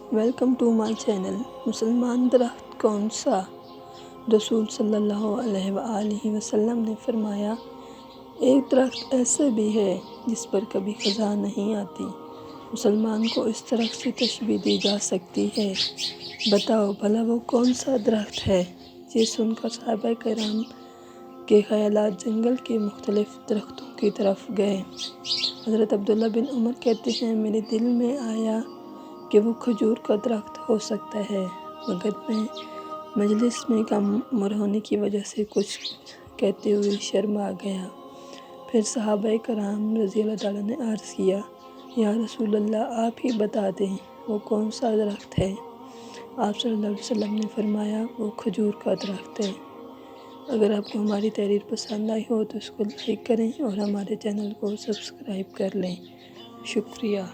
Welcome to my channel. मुसलमान दरख्त कौन सा? रसूल सल्लल्लाहु अलैहि वसल्लम ने फरमाया, एक दरख्त ऐसा भी है जिस पर कभी ख़ज़ा नहीं आती। मुसलमान को इस दरख्त से तशबीह दी जा सकती है। बताओ भला वो कौन सा दरख्त है? ये सुनकर सहाबा किराम के ख़यालात जंगल के मुख्तलिफ़ दरख्तों की तरफ गए। हज़रत अब्दुल्ला बिन उमर कहते हैं, मेरे दिल में आया कि वो खजूर का दरख्त हो सकता है, मगर मैं मजलिस में कम उम्र होने की वजह से कुछ कहते हुए शर्मा गया। फिर सहाबाए कराम रज़ी अल्लाह ताला ने अर्ज़ किया, या रसूल अल्लाह, आप ही बता दें वो कौन सा दरख्त है। आप सल्लल्लाहु अलैहि वसल्लम ने फरमाया, वो खजूर का दरख्त है। अगर आपको हमारी तहरीर पसंद आई हो तो उसको लाइक करें और हमारे चैनल को सब्सक्राइब कर लें। शुक्रिया।